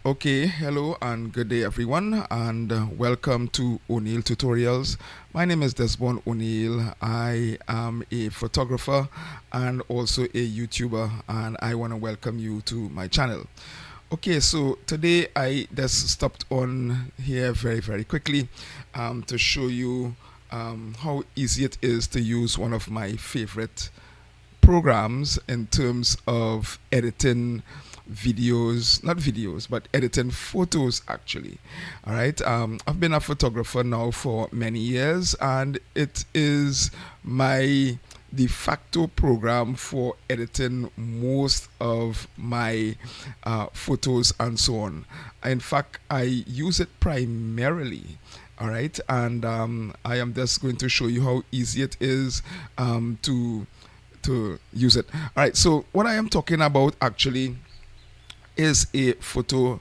Okay, hello and good day everyone, and welcome to O'Neill Tutorials. My name is Desmond O'Neill. I am a photographer and also a YouTuber, and I want to welcome you to my channel. Okay, so today I just stopped on here very quickly to show you how easy it is to use one of my favorite programs in terms of editing videos, not videos, but editing photos actually. All right. I've been a photographer now for many years, and it is my de facto program for editing most of my photos and so on. In fact, I use it primarily. All right, and I am just going to show you how easy it is to use it. All right, so what I am talking about actually is a photo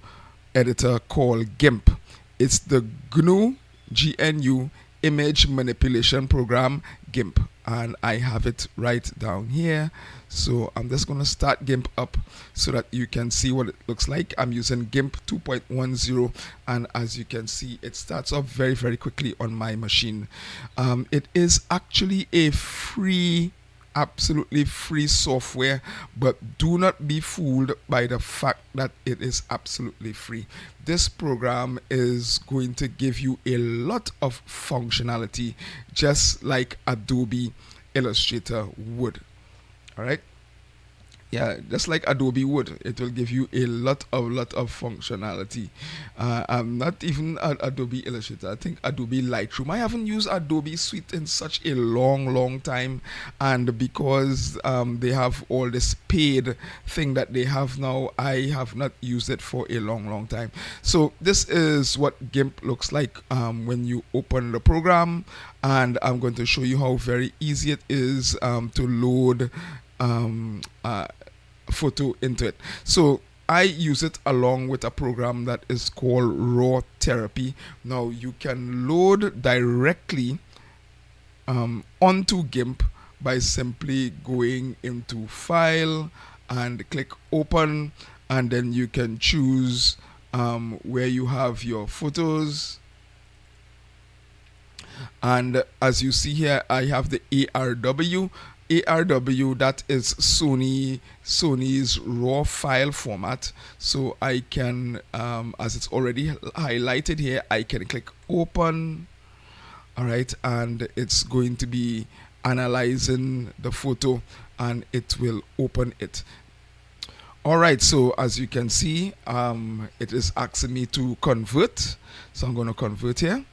editor called Gimp. It's the GNU image manipulation program Gimp, and I have it right down here. So I'm just going to start Gimp up so that you can see what it looks like. I'm using Gimp 2.10, and as you can see, it starts off very quickly on my machine. It is actually a absolutely free software, but do not be fooled by the fact that it is absolutely free. This program is going to give you a lot of functionality, just like Adobe Illustrator would. All right. Yeah, just like Adobe would, it will give you a lot of functionality. I'm not even Adobe Illustrator. I think Adobe Lightroom. I haven't used Adobe Suite in such a long time, and because they have all this paid thing that they have now, I have not used it for a long time. So this is what GIMP looks like when you open the program, and I'm going to show you how very easy it is to load photo into it. So I use it along with a program that is called Raw Therapy. Now you can load directly onto GIMP by simply going into File and click Open, and then you can choose where you have your photos. And as you see here, I have the ARW. That is Sony's raw file format. So I can, as it's already highlighted here, I can click open. All right, and it's going to be analyzing the photo, and it will open it. All right, so as you can see, it is asking me to convert. So I'm going to convert here,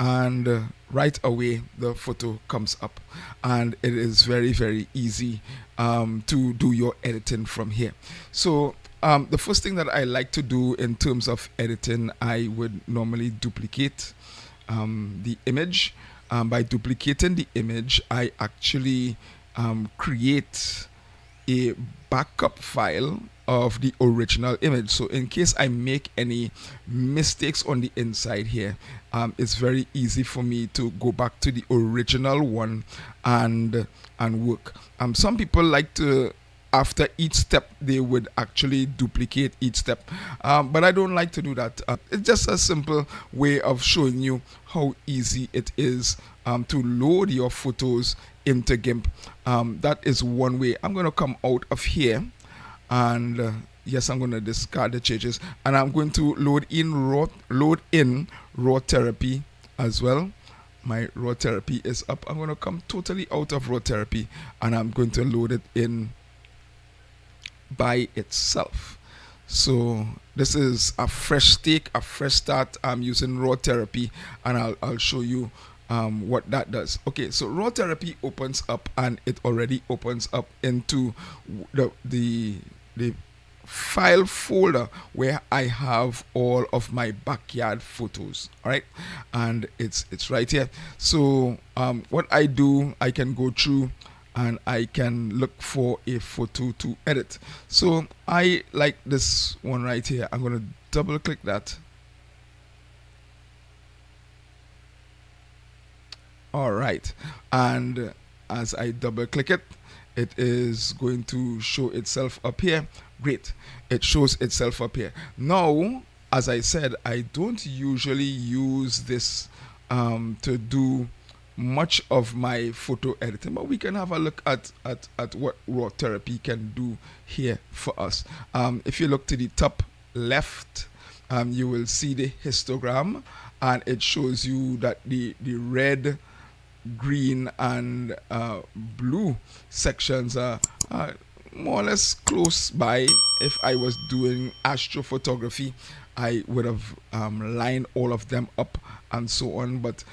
and right away the photo comes up, and it is very easy to do your editing from here. So the first thing that I like to do in terms of editing, I would normally duplicate the image. By duplicating the image, I actually create a backup file of the original image. So in case I make any mistakes on the inside here, it's very easy for me to go back to the original one and work. Some people like to, after each step, they would actually duplicate each step, but I don't like to do that. It's just a simple way of showing you how easy it is to load your photos into GIMP. That is one way. I'm going to come out of here, and yes, I'm going to discard the changes, and I'm going to load in raw therapy as well. My raw therapy is up. I'm going to come totally out of raw therapy, and I'm going to load it in by itself. So this is a fresh take, a fresh start. I'm using raw therapy, and I'll show you what that does. Okay, so raw therapy opens up, and it already opens up into the file folder where I have all of my backyard photos. All right, and it's right here. So what I do, I can go through and I can look for a photo to edit. So I like this one right here. I'm going to double click that. All right, and as I double click it, it is going to show itself up here. Great. It shows itself up here. Now, as I said, I don't usually use this to do much of my photo editing, but we can have a look at what raw therapy can do here for us. If you look to the top left, you will see the histogram, and it shows you that the red, green, and blue sections are more or less close by. If I was doing astrophotography, I would have lined all of them up and so on. But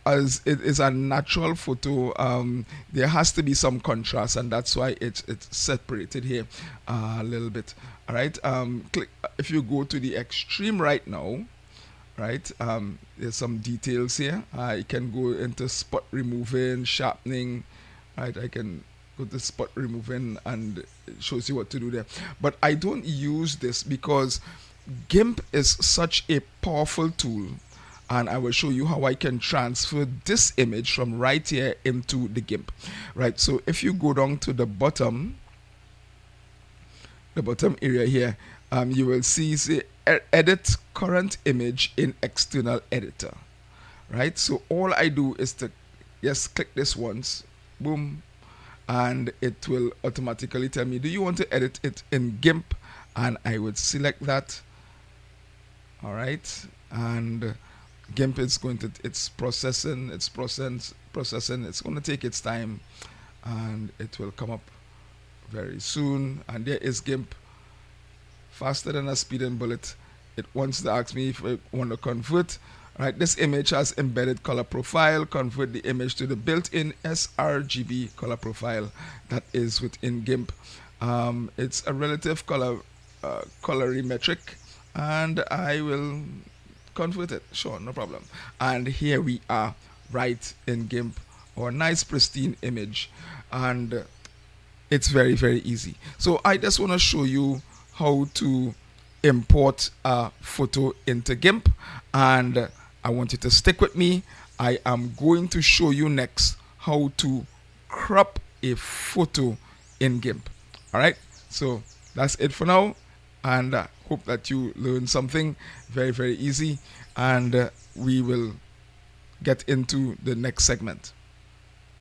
as it is a natural photo, there has to be some contrast, and that's why it's separated here a little bit. All right. Click if you go to the extreme right now. Right, there's some details here. I can go into spot removing, sharpening. Right, I can go to spot removing, and it shows you what to do there. But I don't use this because Gimp is such a powerful tool, and I will show you how I can transfer this image from right here into the Gimp. Right, so if you go down to the bottom area here, you will see say edit current image in external editor. Right, so all I do is to just click this once, boom, and it will automatically tell me, do you want to edit it in Gimp? And I would select that. All right, and Gimp is going to, it's processing, it's going to take its time, and it will come up very soon. And there is Gimp, faster than a speeding bullet. It wants to ask me if I want to convert. Right, this image has embedded color profile. Convert the image to the built-in sRGB color profile that is within Gimp. It's a relative colorimetric, and I will convert it. Sure, no problem. And here we are, right in Gimp, our nice pristine image, and it's very, very easy. So I just want to show you how to import a photo into Gimp, and I want you to stick with me. I am going to show you next how to crop a photo in Gimp. All right, so that's it for now, and hope that you learned something very, very easy, and we will get into the next segment.